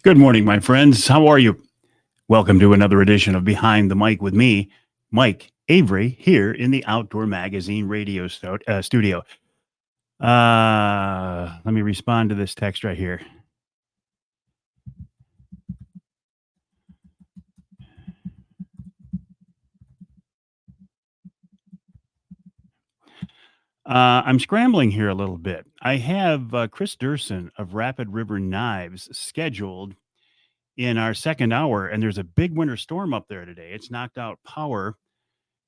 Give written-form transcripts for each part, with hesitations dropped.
Good morning, my friends. How are you? Welcome to another edition of Behind the Mic with me, Mike Avery, here in the Outdoor Magazine radio studio. Let me respond to this text right here. I'm scrambling here a little bit. I have Chris Durson of Rapid River Knives scheduled in our second hour, and there's a big winter storm up there today. It's knocked out power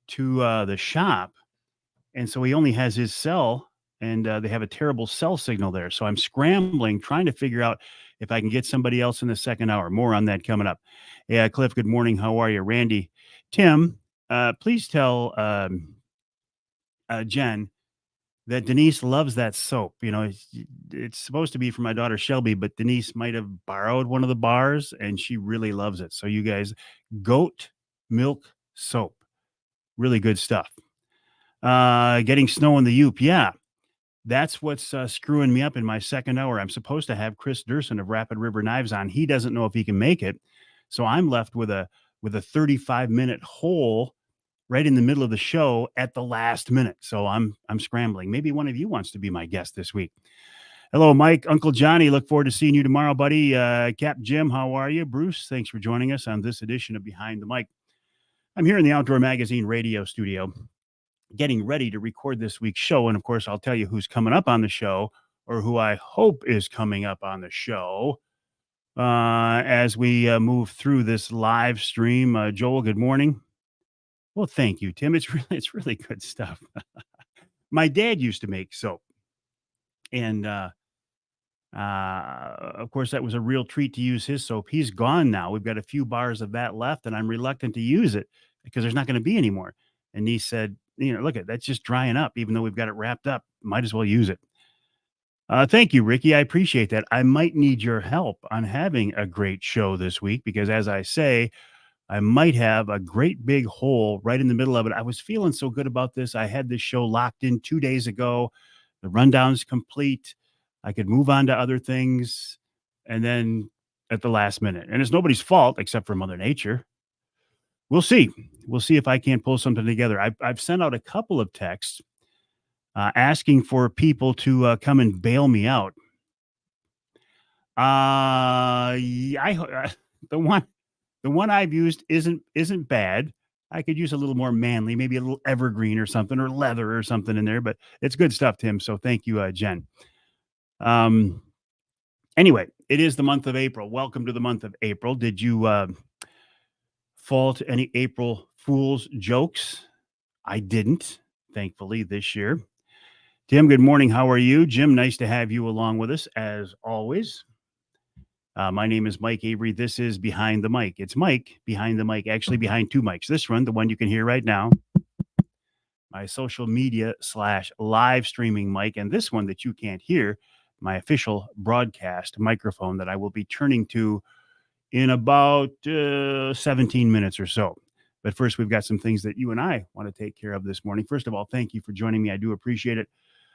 to the shop. And so he only has his cell, and they have a terrible cell signal there. So I'm scrambling, trying to figure out if I can get somebody else in the second hour. More on that coming up. Yeah, Cliff, good morning. How are you? Randy, Tim, please tell Jen that Denise loves that soap. It's supposed to be for my daughter Shelby, but Denise might have borrowed one of the bars, and she really loves it. So you guys, goat milk soap, really good stuff. Getting snow in the Yoop. Yeah, that's what's screwing me up in my second hour. I'm supposed to have Chris Durson of Rapid River Knives on. He doesn't know if he can make it, so I'm left with a 35-minute hole right in the middle of the show at the last minute. So I'm scrambling. Maybe one of you wants to be my guest this week. Hello, Mike, Uncle Johnny. Look forward to seeing you tomorrow, buddy. Cap Jim, how are you? Bruce, thanks for joining us on this edition of Behind the Mic. I'm here in the Outdoor Magazine radio studio, getting ready to record this week's show. And of course, I'll tell you who's coming up on the show, or who I hope is coming up on the show as we move through this live stream. Joel, good morning. Well, thank you, Tim. It's really good stuff. My dad used to make soap, and of course, that was a real treat to use his soap. He's gone now. We've got a few bars of that left, and I'm reluctant to use it because there's not going to be any more. And he said, look at that's just drying up, even though we've got it wrapped up. Might as well use it. Thank you, Ricky. I appreciate that. I might need your help on having a great show this week because, as I say, I might have a great big hole right in the middle of it. I was feeling so good about this. I had this show locked in 2 days ago. The rundown's complete. I could move on to other things. And then at the last minute, and it's nobody's fault except for Mother Nature. We'll see. We'll see if I can't pull something together. I've sent out a couple of texts asking for people to come and bail me out. The one I've used isn't bad. I could use a little more manly, maybe a little evergreen or something, or leather or something in there, but it's good stuff, Tim. So thank you, Jen. Anyway, it is the month of April. Welcome to the month of April. Did you fault any April Fool's jokes? I didn't, thankfully, this year. Tim, good morning. How are you? Jim, nice to have you along with us, as always. My name is Mike Avery. This is Behind the Mic. It's Mike behind the mic, actually behind two mics. This one, the one you can hear right now, my social media / live streaming mic, and this one that you can't hear, my official broadcast microphone that I will be turning to in about 17 minutes or so. But first, we've got some things that you and I want to take care of this morning. First of all, thank you for joining me. I do appreciate it.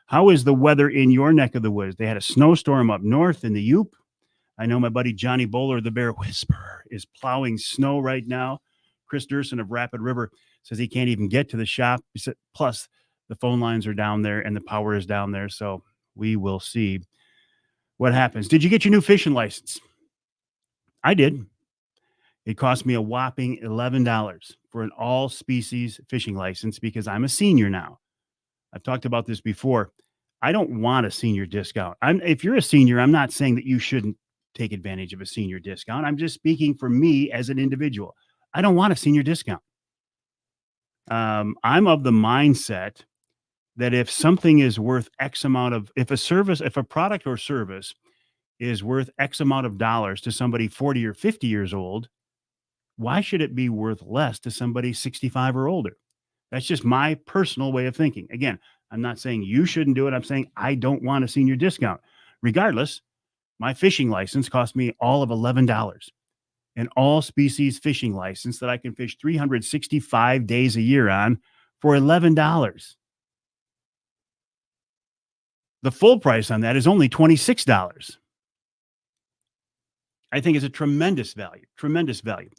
How is the weather in your neck of the woods? They had a snowstorm up north in the Yoop. I know my buddy Johnny Bowler, the Bear Whisperer, is plowing snow right now. Chris Durson of Rapid River says he can't even get to the shop. Plus, the phone lines are down there and the power is down there. So we will see what happens. Did you get your new fishing license? I did. It cost me a whopping $11 for an all-species fishing license because I'm a senior now. I've talked about this before. I don't want a senior discount. If you're a senior, I'm not saying that you shouldn't take advantage of a senior discount. I'm just speaking for me as an individual. I don't want a senior discount. I'm of the mindset that if something is worth X amount of, if a product or service is worth X amount of dollars to somebody 40 or 50 years old, why should it be worth less to somebody 65 or older? That's just my personal way of thinking. Again, I'm not saying you shouldn't do it. I'm saying I don't want a senior discount. Regardless, my fishing license cost me all of $11, an all-species fishing license that I can fish 365 days a year on for $11. The full price on that is only $26. I think is a tremendous value. Tremendous value.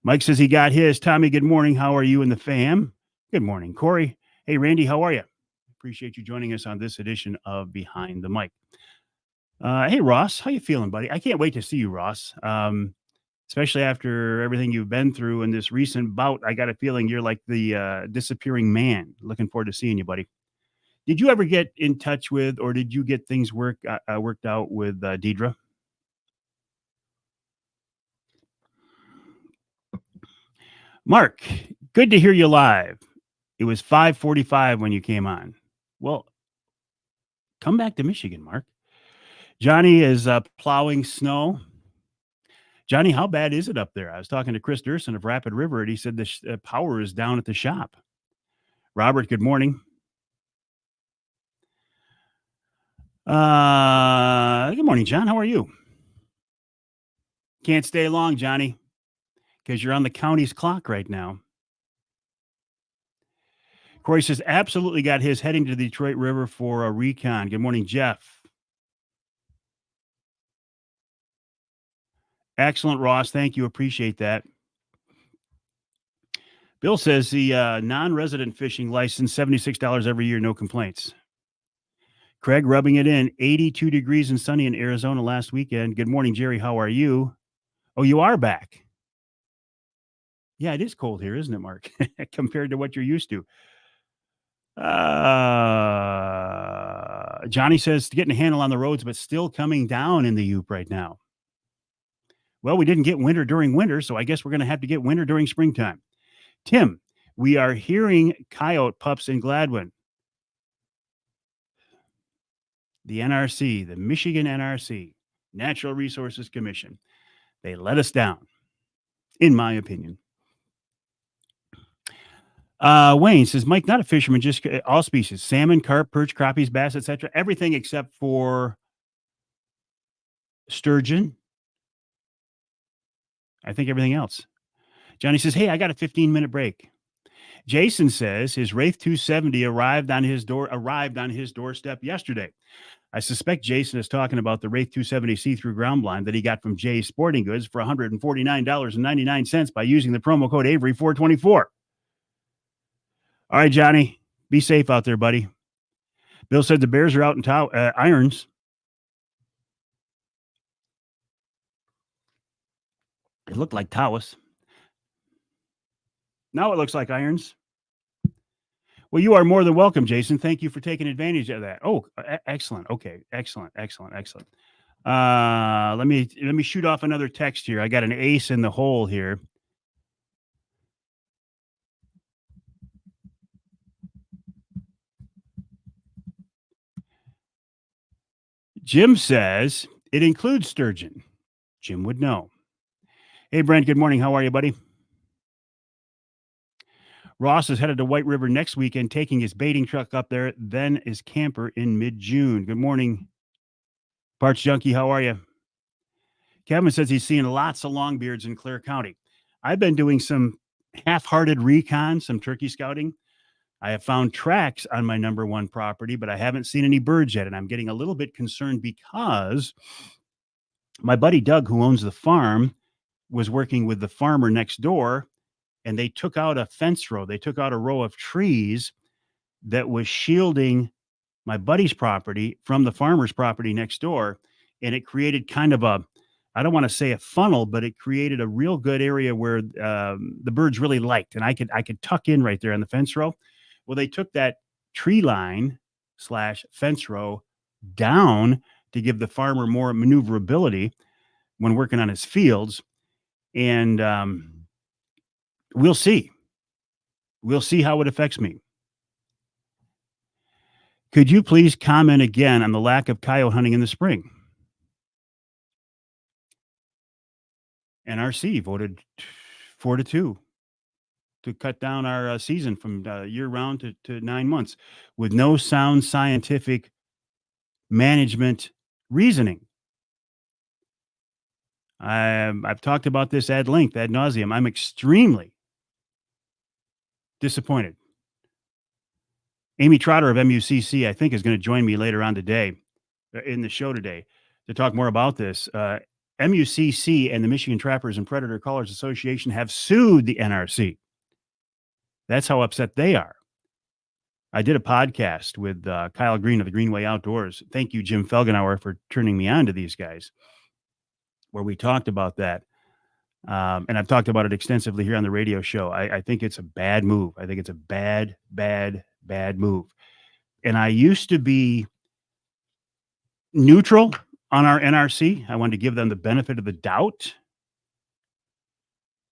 Mike says he got his. Tommy, good morning. How are you and the fam? Good morning, Corey. Hey, Randy, how are you? Appreciate you joining us on this edition of Behind the Mic. Hey, Ross, how you feeling, buddy? I can't wait to see you, Ross. Especially after everything you've been through in this recent bout. I got a feeling you're like the disappearing man. Looking forward to seeing you, buddy. Did you ever get in touch with, or did you get things worked out with Deidre? Mark, good to hear you live. It was 5:45 when you came on. Well, come back to Michigan, Mark. Johnny is plowing snow. Johnny, how bad is it up there? I was talking to Chris Durson of Rapid River, and he said the power is down at the shop. Robert, good morning. Good morning, John. How are you? Can't stay long, Johnny, because you're on the county's clock right now. Corey says, absolutely got his heading to the Detroit River for a recon. Good morning, Jeff. Excellent, Ross. Thank you. Appreciate that. Bill says the non-resident fishing license, $76 every year, no complaints. Craig rubbing it in, 82 degrees and sunny in Arizona last weekend. Good morning, Jerry. How are you? Oh, you are back. Yeah, it is cold here, isn't it, Mark? Compared to what you're used to. Johnny says getting a handle on the roads, but still coming down in the Yoop right now. Well, we didn't get winter during winter, so I guess we're going to have to get winter during springtime. Tim, we are hearing coyote pups in Gladwin. The NRC, the Michigan NRC, Natural Resources Commission, they let us down, in my opinion. Wayne says, Mike, not a fisherman, just all species, salmon, carp, perch, crappies, bass, etc. Everything except for sturgeon. I think everything else. Johnny says, hey, I got a 15-minute break. Jason says his Wraith 270 arrived on his doorstep yesterday. I suspect Jason is talking about the Wraith 270 see-through ground blind that he got from Jay's Sporting Goods for $149.99 by using the promo code Avery424. All right, Johnny, be safe out there, buddy. Bill said the Bears are out in irons. It looked like Tawas. Now it looks like irons. Well, you are more than welcome, Jason. Thank you for taking advantage of that. Oh, excellent. Okay, excellent. Let me shoot off another text here. I got an ace in the hole here. Jim says it includes sturgeon. Jim would know. Hey, Brent, good morning. How are you, buddy? Ross is headed to White River next weekend, taking his baiting truck up there, then his camper in mid-June. Good morning, Parts Junkie. How are you? Kevin says he's seeing lots of longbeards in Clare County. I've been doing some half-hearted recon, some turkey scouting. I have found tracks on my number one property, but I haven't seen any birds yet. And I'm getting a little bit concerned because my buddy Doug, who owns the farm, was working with the farmer next door, and they took out a fence row. They took out a row of trees that was shielding my buddy's property from the farmer's property next door. And it created kind of a, I don't want to say a funnel, but it created a real good area where the birds really liked. And I could tuck in right there on the fence row. Well, they took that tree line / fence row down to give the farmer more maneuverability when working on his fields. And we'll see. We'll see how it affects me. Could you please comment again on the lack of coyote hunting in the spring? NRC voted 4-2 to cut down our season from year-round to 9 months with no sound scientific management reasoning. I've talked about this ad nauseum. I'm extremely disappointed. Amy Trotter of MUCC, I think, is going to join me later on today in the show today to talk more about this. MUCC and the Michigan Trappers and Predator Callers Association have sued the NRC. That's how upset they are. I did a podcast with Kyle Green of the Greenway Outdoors. Thank you, Jim Felgenauer, for turning me on to these guys, where we talked about that. And I've talked about it extensively here on the radio show. I think it's a bad move. I think it's a bad move. And I used to be neutral on our NRC. I wanted to give them the benefit of the doubt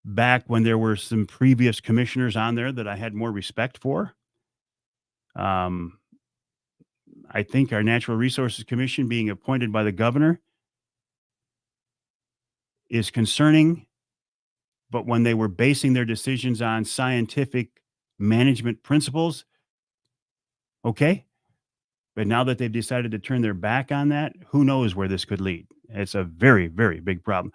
back when there were some previous commissioners on there that I had more respect for. I think our Natural Resources Commission being appointed by the governor is concerning, but when they were basing their decisions on scientific management principles, okay. But now that they've decided to turn their back on that, who knows where this could lead? It's a very, very big problem.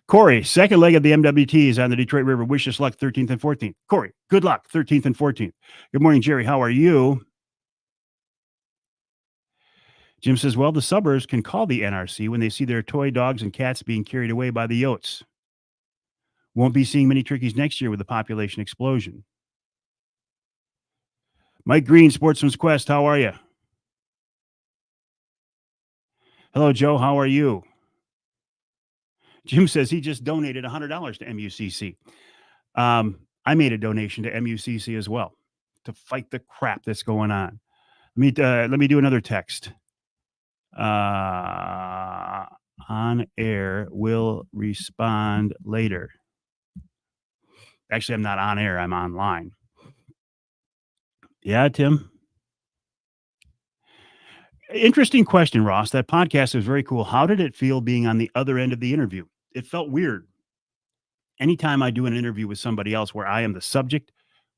Corey, second leg of the MWT is on the Detroit River. Wish us luck 13th and 14th. Corey, good luck 13th and 14th. Good morning, Jerry. How are you? Jim says, well, the suburbs can call the NRC when they see their toy dogs and cats being carried away by the yotes. Won't be seeing many turkeys next year with the population explosion. Mike Green, Sportsman's Quest, how are you? Hello, Joe. How are you? Jim says he just donated $100 to MUCC. I made a donation to MUCC as well to fight the crap that's going on. Let me do another text. On air, will respond later. Actually, I'm not on air. I'm online. Yeah, Tim. Interesting question, Ross. That podcast was very cool. How did it feel being on the other end of the interview? It felt weird. Anytime I do an interview with somebody else where I am the subject,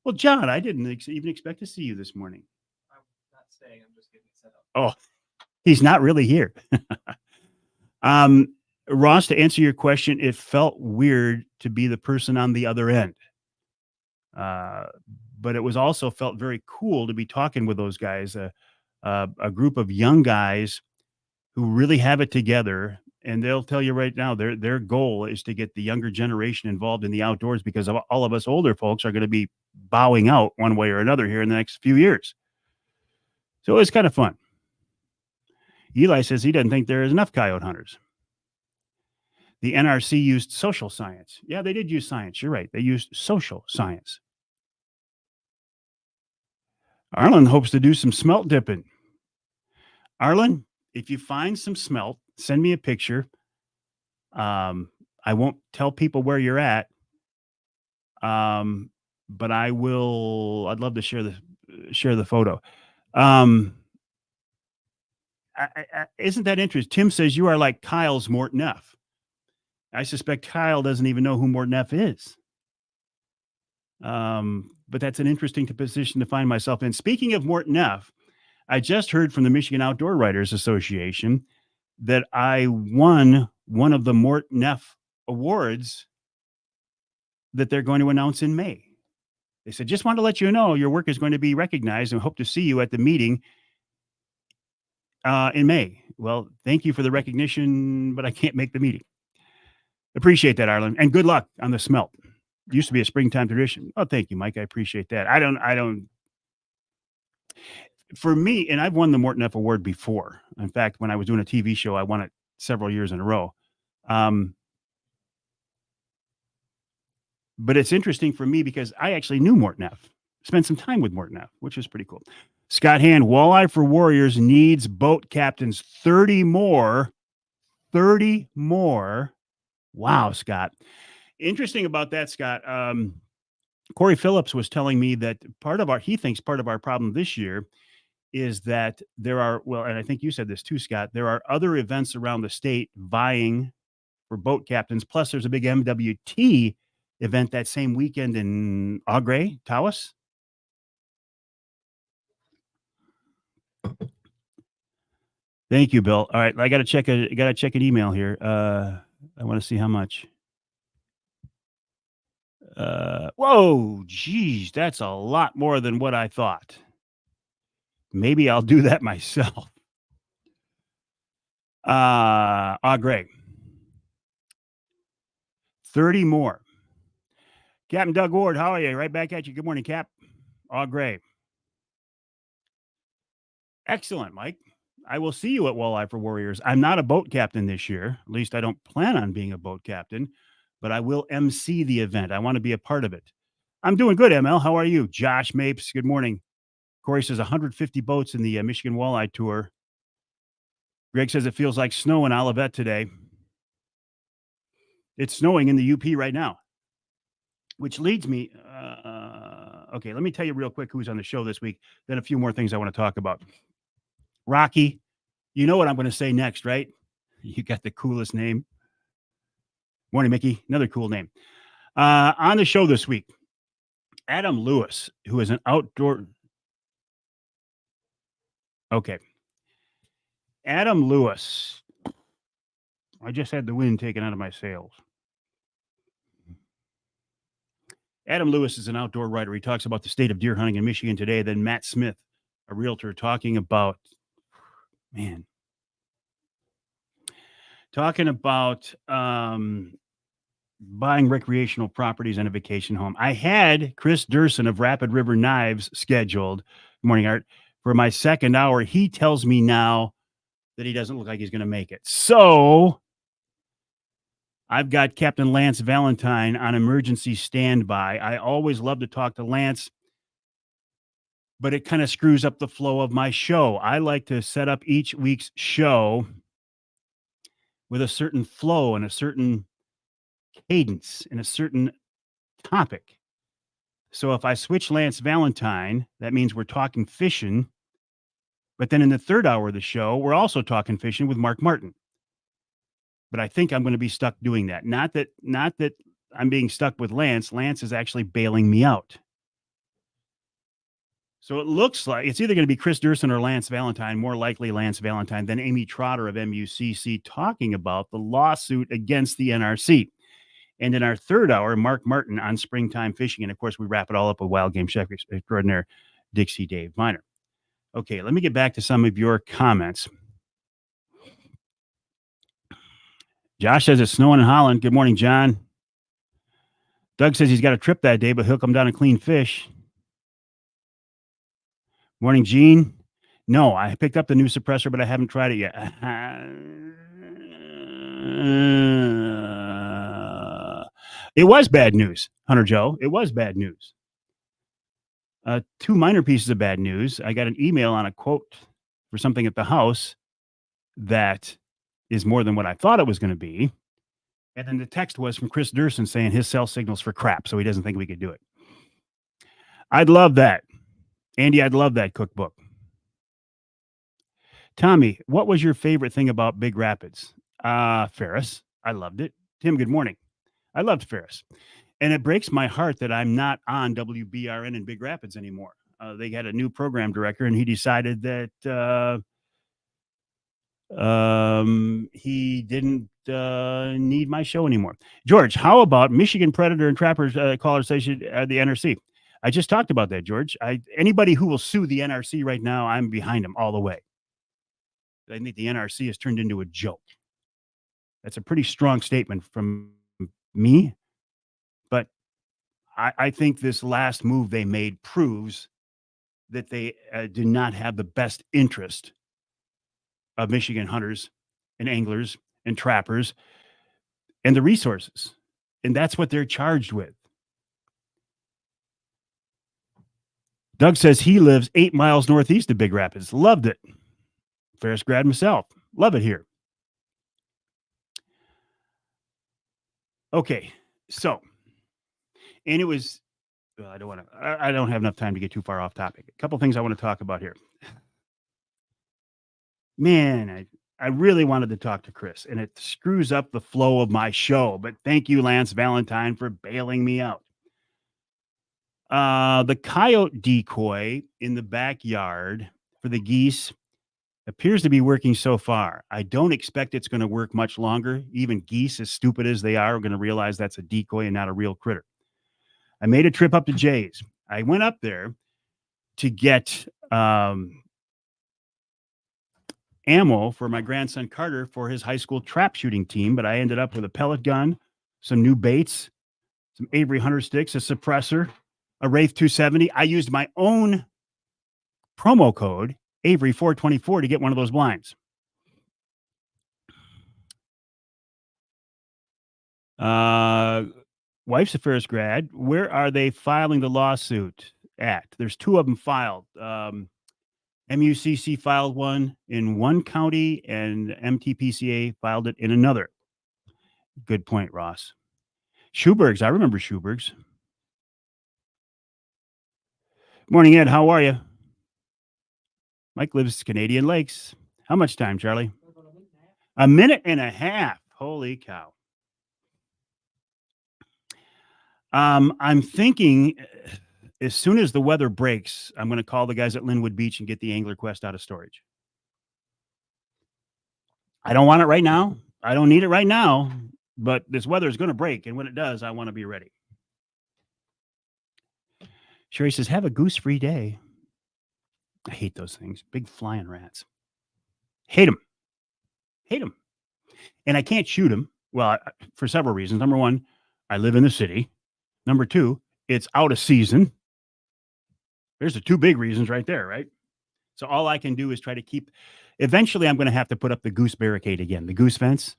well, John, I didn't even expect to see you this morning. I'm not staying. I'm just getting set up. Oh, he's not really here. Ross, to answer your question, it felt weird to be the person on the other end. But it was also felt very cool to be talking with those guys, a group of young guys who really have it together. And they'll tell you right now, their goal is to get the younger generation involved in the outdoors, because all of us older folks are going to be bowing out one way or another here in the next few years. So it's kind of fun. Eli says he doesn't think there is enough coyote hunters. The NRC used social science. Yeah, they did use science. You're right. They used social science. Arlen hopes to do some smelt dipping. Arlen, if you find some smelt, send me a picture. I won't tell people where you're at. But I will. I'd love to share the photo. Isn't that interesting? Tim says you are like Kyle's Mort Neff. I suspect Kyle doesn't even know who Mort Neff is. But that's an interesting position to find myself in. Speaking of Mort Neff, I just heard from the Michigan Outdoor Writers Association that I won one of the Mort Neff awards that they're going to announce in May. They said, just want to let you know your work is going to be recognized and hope to see you at the meeting in May. Well, thank you for the recognition, but I can't make the meeting. Appreciate that, Arlen. And good luck on the smelt. Used to be a springtime tradition. Oh, thank you, Mike. I appreciate that. I don't. For me, and I've won the Mort Neff Award before. In fact, when I was doing a TV show, I won it several years in a row. But it's interesting for me because I actually knew Mort Neff, spent some time with Mort Neff, which was pretty cool. Scott Hand, Walleye for Warriors needs boat captains 30 more. 30 more. Wow, Scott. Interesting about that, Scott. Corey Phillips was telling me that he thinks part of our problem this year is that there are, well, and I think you said this too, Scott, there are other events around the state vying for boat captains. Plus there's a big MWT event that same weekend in Augrey, Tawas. Thank you, Bill. All right. I got to check an email here. I want to see how much. Whoa, geez, that's a lot more than what I thought. Maybe I'll do that myself. Augrey. 30 more. Captain Doug Ward, how are you? Right back at you. Good morning, Cap. All gray. Excellent, Mike. I will see you at Walleye for Warriors. I'm not a boat captain this year. At least I don't plan on being a boat captain, but I will MC the event. I want to be a part of it. I'm doing good, ML. How are you? Josh Mapes, good morning. Corey says 150 boats in the Michigan Walleye Tour. Greg says it feels like snow in Olivet today. It's snowing in the UP right now, which leads me. Okay, let me tell you real quick who's on the show this week, then a few more things I want to talk about. Rocky, you know what I'm going to say next, right? You got the coolest name. Morning, Mickey. Another cool name. On the show this week, Adam Lewis, who is an outdoor. Okay. Adam Lewis. I just had the wind taken out of my sails. Adam Lewis is an outdoor writer. He talks about the state of deer hunting in Michigan today. Then Matt Smith, a realtor, talking about buying recreational properties and a vacation home. I had Chris Durson of Rapid River Knives scheduled. Good morning, Art. For my second hour. He tells me now that he doesn't look like he's going to make it. So I've got Captain Lance Valentine on emergency standby. I always love to talk to Lance, but it kind of screws up the flow of my show. I like to set up each week's show with a certain flow and a certain cadence and a certain topic. So if I switch Lance Valentine, that means we're talking fishing. But then in the third hour of the show, we're also talking fishing with Mark Martin. But I think I'm going to be stuck doing that. Not that I'm being stuck with Lance. Lance is actually bailing me out. So it looks like it's either going to be Chris Durson or Lance Valentine, more likely Lance Valentine, than Amy Trotter of MUCC talking about the lawsuit against the NRC. And in our third hour, Mark Martin on springtime fishing. And of course, we wrap it all up with wild game chef extraordinaire Dixie Dave Miner. Okay, let me get back to some of your comments. Josh says it's snowing in Holland. Good morning, John. Doug says he's got a trip that day, but he'll come down and clean fish. Morning, Gene. No, I picked up the new suppressor, but I haven't tried it yet. It was bad news, Hunter Joe. It was bad news. Two minor pieces of bad news. I got an email on a quote for something at the house that is more than what I thought it was going to be. And then the text was from Chris Durson saying his cell signal's for crap, so he doesn't think we could do it. I'd love that. Andy, I'd love that cookbook. Tommy, what was your favorite thing about Big Rapids? Ferris. I loved it. Tim, good morning. I loved Ferris. And it breaks my heart that I'm not on WBRN in Big Rapids anymore. They had a new program director, and he decided that he didn't need my show anymore. George, how about Michigan Predator and Trappers Caller Station at the NRC? I just talked about that, George. Anybody who will sue the NRC right now, I'm behind them all the way. I think the NRC has turned into a joke. That's a pretty strong statement from me. But I think this last move they made proves that they do not have the best interest of Michigan hunters and anglers and trappers and the resources. And that's what they're charged with. Doug says he lives 8 miles northeast of Big Rapids. Loved it. Ferris grad myself. Love it here. Okay, so, and it was, well, I don't have enough time to get too far off topic. A couple things I want to talk about here. Man, I really wanted to talk to Chris, and it screws up the flow of my show, but thank you, Lance Valentine, for bailing me out. The coyote decoy in the backyard for the geese appears to be working so far. I don't expect it's going to work much longer. Even geese, as stupid as they are going to realize that's a decoy and not a real critter. I made a trip up to Jay's. I went up there to get ammo for my grandson Carter for his high school trap shooting team, but I ended up with a pellet gun, some new baits, some Avery Hunter sticks, a suppressor, a Wraith 270. I used my own promo code Avery 424 to get one of those blinds. Wife's a Ferris grad. Where are they filing the lawsuit at? There's two of them filed. MUCC filed one in one county and MTPCA filed it in another. Good point, Ross. Schuberg's. I remember Schuberg's. Morning, Ed. How are you? Mike lives Canadian Lakes. How much time, Charlie? A minute and a half. Holy cow. I'm thinking as soon as the weather breaks, I'm going to call the guys at Linwood Beach and get the Angler Quest out of storage. I don't want it right now. I don't need it right now, but this weather is going to break. And when it does, I want to be ready. Sherry says, have a goose-free day. I hate those things. Big flying rats. Hate them. Hate them. And I can't shoot them. Well, for several reasons. Number one, I live in the city. Number two, it's out of season. There's the two big reasons right there, right? So all I can do is try to keep. Eventually, I'm going to have to put up the goose barricade again, the goose fence.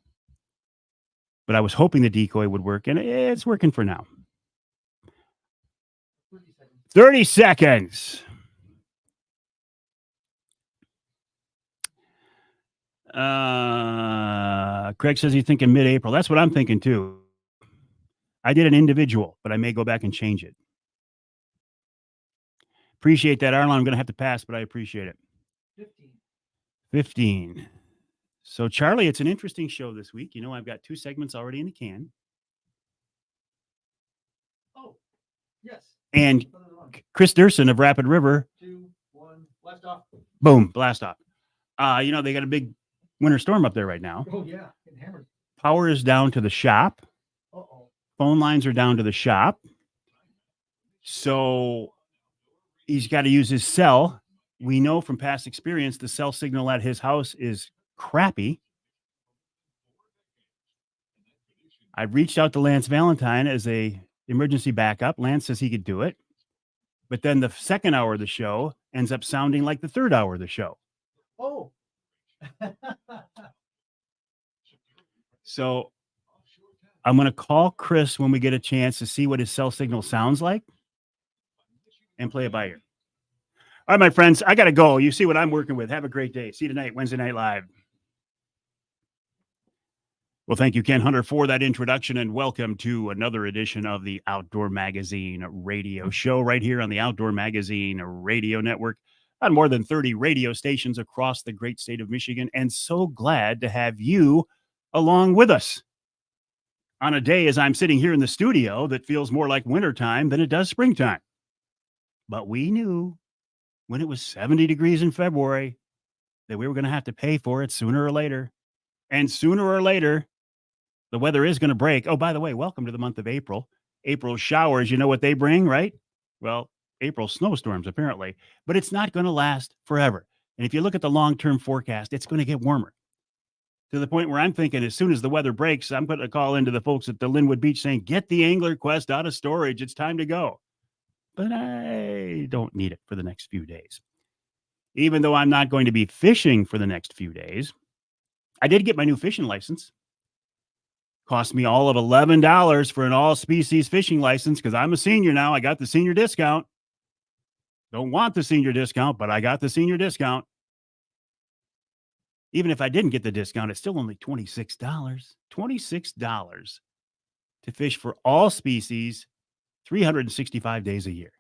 But I was hoping the decoy would work, and it's working for now. 30 seconds. Craig says he's thinking mid-April. That's what I'm thinking too. I did an individual, but I may go back and change it. Appreciate that, Arlen. I'm going to have to pass, but I appreciate it. 15. So, Charlie, it's an interesting show this week. You know, I've got two segments already in the can. Oh, yes. And Chris Durson of Rapid River. 2, 1, blast off. Boom, blast off. You know, they got a big winter storm up there right now. Oh, yeah. Getting hammered. Power is down to the shop. Uh-oh. Phone lines are down to the shop. So he's got to use his cell. We know from past experience the cell signal at his house is crappy. I reached out to Lance Valentine as a emergency backup. Lance says he could do it. But then the second hour of the show ends up sounding like the third hour of the show. Oh. So I'm going to call Chris when we get a chance to see what his cell signal sounds like and play it by ear. All right, my friends, I got to go. You see what I'm working with. Have a great day. See you tonight, Wednesday Night Live. Well, thank you, Ken Hunter, for that introduction, and welcome to another edition of the Outdoor Magazine radio show right here on the Outdoor Magazine radio network on more than 30 radio stations across the great state of Michigan, and so glad to have you along with us on a day as I'm sitting here in the studio that feels more like wintertime than it does springtime. But we knew when it was 70 degrees in February that we were going to have to pay for it sooner or later. And sooner or later, the weather is going to break. Oh, by the way, welcome to the month of April. April showers, you know what they bring, right? Well, April snowstorms, apparently. But it's not going to last forever. And if you look at the long-term forecast, it's going to get warmer. To the point where I'm thinking as soon as the weather breaks, I'm going to call into the folks at the Linwood Beach saying, get the Angler Quest out of storage. It's time to go. But I don't need it for the next few days. Even though I'm not going to be fishing for the next few days, I did get my new fishing license. Cost me all of $11 for an all-species fishing license because I'm a senior now. I got the senior discount. Don't want the senior discount, but I got the senior discount. Even if I didn't get the discount, it's still only $26. $26 to fish for all species 365 days a year.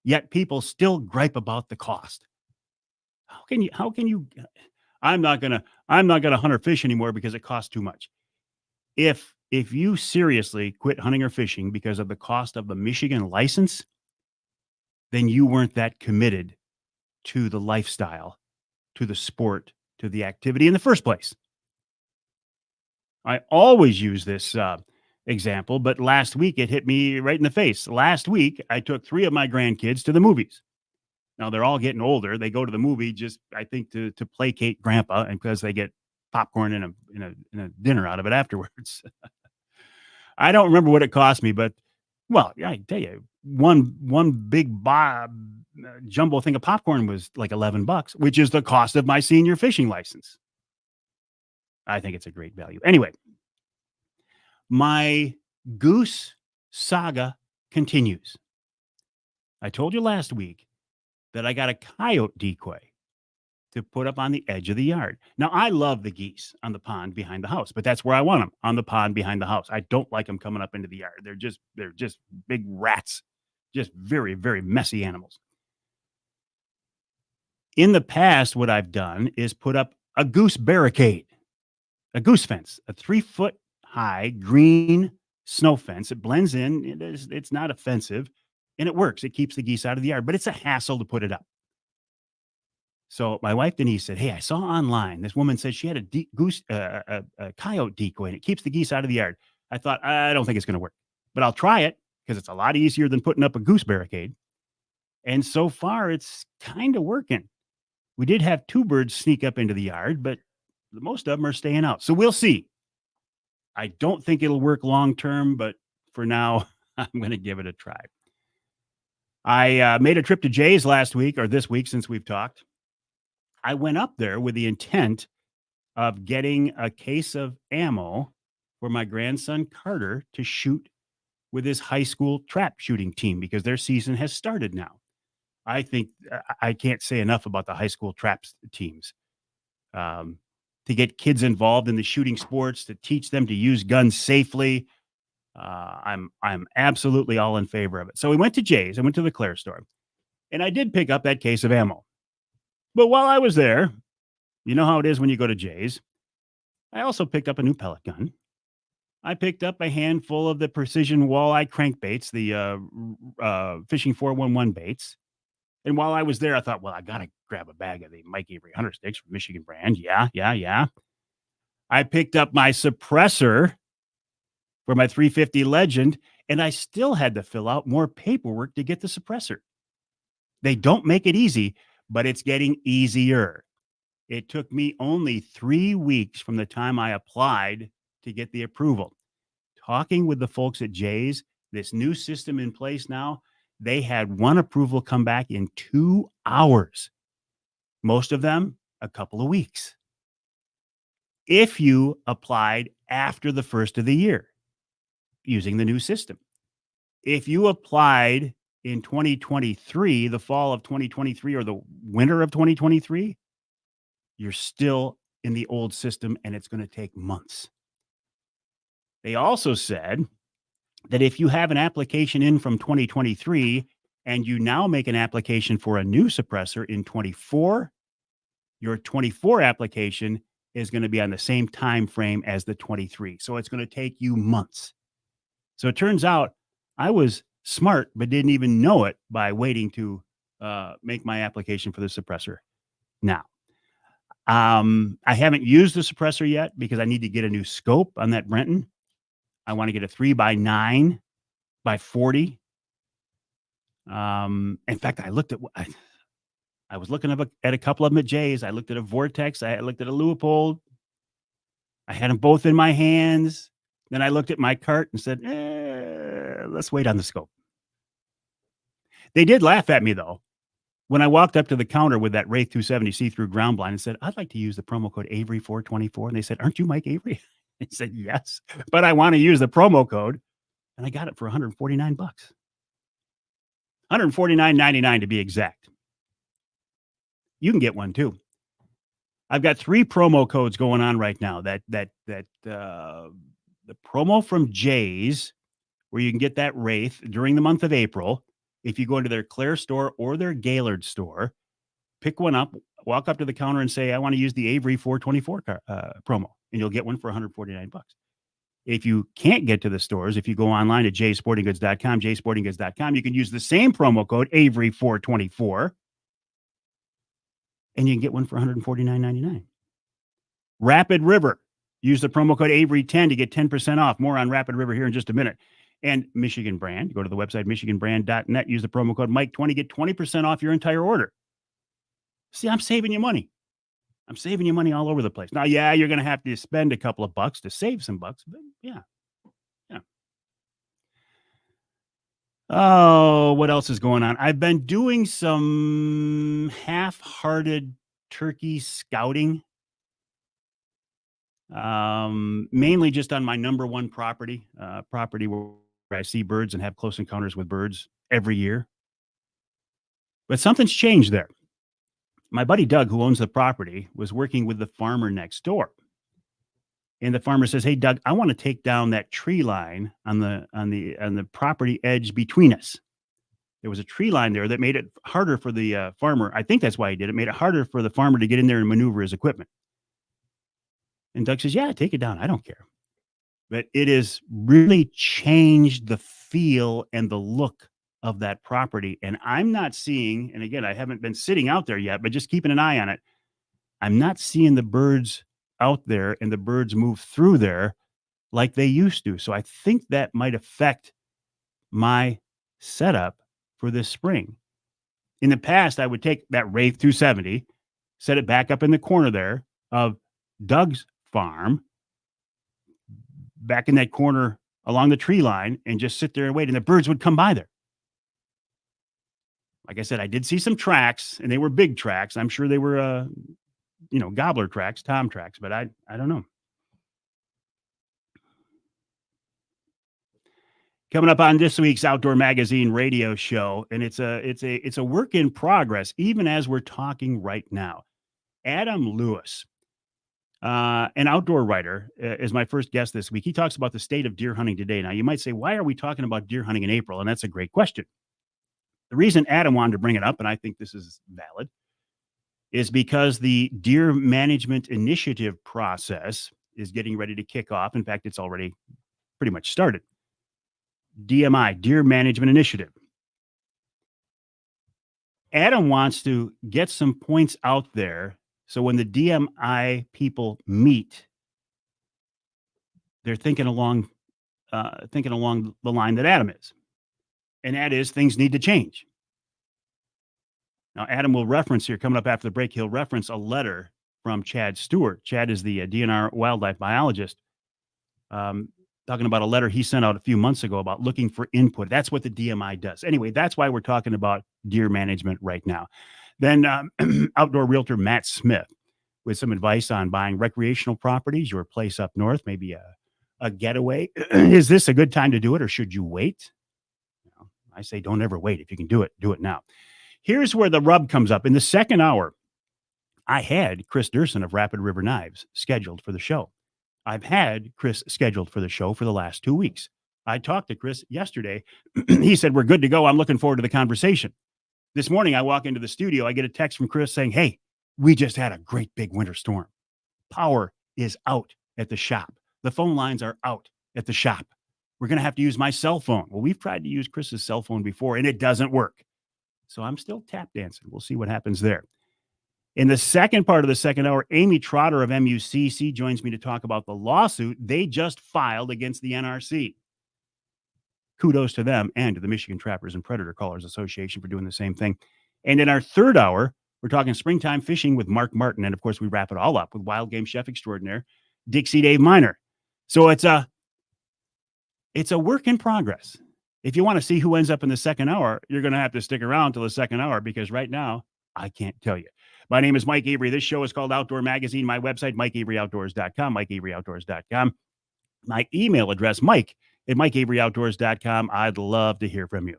Yet people still gripe about the cost. How can you I'm not gonna hunt or fish anymore because it costs too much. If you seriously quit hunting or fishing because of the cost of the Michigan license, then you weren't that committed to the lifestyle, to the sport, to the activity in the first place. I always use this example, but last week it hit me right in the face. Last week, I took 3 of my grandkids to the movies. Now they're all getting older. They go to the movie just, I think, to placate grandpa, and because they get popcorn and a dinner out of it afterwards. I don't remember what it cost me, but well, yeah, I tell you, one big jumbo thing of popcorn was like $11, which is the cost of my senior fishing license. I think it's a great value. Anyway, my goose saga continues. I told you last week that I got a coyote decoy to put up on the edge of the yard. Now, I love the geese on the pond behind the house, but that's where I want them, on the pond behind the house. I don't like them coming up into the yard. They're just big rats, just very, very messy animals. In the past, what I've done is put up a goose barricade, a goose fence, a 3-foot high green snow fence. It blends in. It's not offensive, and it works. It keeps the geese out of the yard, but it's a hassle to put it up. So my wife Denise said, "Hey, I saw online this woman said she had a coyote decoy, and it keeps the geese out of the yard." I thought, I don't think it's going to work, but I'll try it because it's a lot easier than putting up a goose barricade. And so far, it's kind of working. We did have 2 birds sneak up into the yard, but most of them are staying out. So we'll see. I don't think it'll work long term, but for now, I'm going to give it a try. I made a trip to Jay's last week, or this week since we've talked. I went up there with the intent of getting a case of ammo for my grandson Carter to shoot with his high school trap shooting team because their season has started now. I think I can't say enough about the high school traps teams. To get kids involved in the shooting sports, to teach them to use guns safely. I'm absolutely all in favor of it. So we went to Jay's. I went to the Claire store, and I did pick up that case of ammo. But while I was there, you know how it is when you go to Jay's. I also picked up a new pellet gun. I picked up a handful of the precision walleye crankbaits, the Fishing 411 baits. And while I was there, I thought, well, I got to grab a bag of the Mike Avery Hunter Sticks from Michigan brand. Yeah. I picked up my suppressor for my 350 Legend, and I still had to fill out more paperwork to get the suppressor. They don't make it easy, but it's getting easier. It took me only 3 weeks from the time I applied to get the approval. Talking with the folks at Jay's, this new system in place now, they had one approval come back in 2 hours. Most of them, a couple of weeks. If you applied after the first of the year using the new system. If you applied in 2023, the fall of 2023 or the winter of 2023, you're still in the old system and it's going to take months. They also said that if you have an application in from 2023 and you now make an application for a new suppressor in 24, your 24 application is going to be on the same time frame as the 23. So it's going to take you months. So it turns out I was smart, but didn't even know it by waiting to make my application for the suppressor. Now, I haven't used the suppressor yet because I need to get a new scope on that Brenton. I want to get a 3x9 by 40. In fact, I was looking at a couple of them at Jay's. I looked at a Vortex. I looked at a Leupold. I had them both in my hands. Then I looked at my cart and said, let's wait on the scope. They did laugh at me, though, when I walked up to the counter with that Wraith 270 see-through ground blind and said, I'd like to use the promo code Avery424. And they said, aren't you Mike Avery? I said, yes, but I want to use the promo code. And I got it for $149. $149.99 to be exact. You can get one too. I've got 3 promo codes going on right now. The promo from Jay's, where you can get that Wraith during the month of April. If you go into their Claire store or their Gaylord store, pick one up, walk up to the counter and say, I want to use the Avery 424 promo, and you'll get one for $149. If you can't get to the stores, if you go online at jsportinggoods.com, jsportinggoods.com, you can use the same promo code Avery 424, and you can get one for $149.99. Rapid River. Use the promo code Avery10 to get 10% off. More on Rapid River here in just a minute. And Michigan Brand. Go to the website, michiganbrand.net. Use the promo code Mike20. Get 20% off your entire order. See, I'm saving you money. I'm saving you money all over the place. Now, yeah, you're going to have to spend a couple of bucks to save some bucks. But yeah. Oh, what else is going on? I've been doing some half-hearted turkey scouting, mainly just on my number one property where I see birds and have close encounters with birds every year. But something's changed there. My buddy Doug, who owns the property, was working with the farmer next door. And the farmer says, "Hey, Doug, I want to take down that tree line on the property edge between us." There was a tree line there that made it harder for the farmer. I think that's why he did it. Made it harder for the farmer to get in there and maneuver his equipment. And Doug says, "Yeah, take it down. I don't care." But it has really changed the feel and the look of that property. And I'm not seeing, and again, I haven't been sitting out there yet, but just keeping an eye on it. I'm not seeing the birds out there and the birds move through there like they used to. So I think that might affect my setup for this spring. In the past, I would take that Wraith 270, set it back up in the corner there of Doug's farm, back in that corner along the tree line, and just sit there and wait. And the birds would come by there. Like I said, I did see some tracks, and they were big tracks. I'm sure they were, gobbler tracks, tom tracks, but I don't know. Coming up on this week's Outdoor Magazine radio show, and it's a work in progress, even as we're talking right now. Adam Lewis, an outdoor writer, is my first guest this week. He talks about the state of deer hunting today. Now, you might say, why are we talking about deer hunting in April? And that's a great question. The reason Adam wanted to bring it up, and I think this is valid, is because the Deer Management Initiative process is getting ready to kick off. In fact, it's already pretty much started. DMI, Deer Management Initiative. Adam wants to get some points out there so when the DMI people meet, they're thinking along the line that Adam is. And that is things need to change. Now, Adam will reference here, coming up after the break, he'll reference a letter from Chad Stewart. Chad is the DNR wildlife biologist, talking about a letter he sent out a few months ago about looking for input. That's what the DMI does. Anyway, that's why we're talking about deer management right now. Then outdoor realtor Matt Smith with some advice on buying recreational properties, your place up north, maybe a getaway. Is this a good time to do it, or should you wait? I say don't ever wait. If you can do it now. Here's where the rub comes up. In the second hour, I had Chris Durson of Rapid River Knives scheduled for the show. I've had Chris scheduled for the show for the last 2 weeks. I talked to Chris yesterday. He said, we're good to go. I'm looking forward to the conversation. This morning, I walk into the studio. I get a text from Chris saying, hey, we just had a great big winter storm. Power is out at the shop. The phone lines are out at the shop. We're going to have to use my cell phone. Well, we've tried to use Chris's cell phone before, and it doesn't work. So I'm still tap dancing. We'll see what happens there. In the second part of the second hour, Amy Trotter of MUCC joins me to talk about the lawsuit they just filed against the NRC. Kudos to them and to the Michigan Trappers and Predator Callers Association for doing the same thing. And in our third hour, we're talking springtime fishing with Mark Martin. And of course, we wrap it all up with wild game chef extraordinaire, Dixie Dave Miner. So it's a work in progress. If you want to see who ends up in the second hour, you're going to have to stick around till the second hour, because right now, I can't tell you. My name is Mike Avery. This show is called Outdoor Magazine. My website, MikeAveryOutdoors.com, MikeAveryOutdoors.com. My email address, Mike@MikeAveryOutdoors.com. I'd love to hear from you.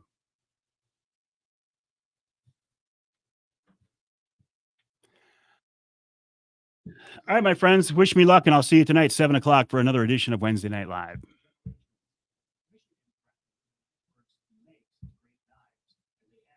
All right, my friends, wish me luck, and I'll see you tonight, 7 o'clock, for another edition of Wednesday Night Live.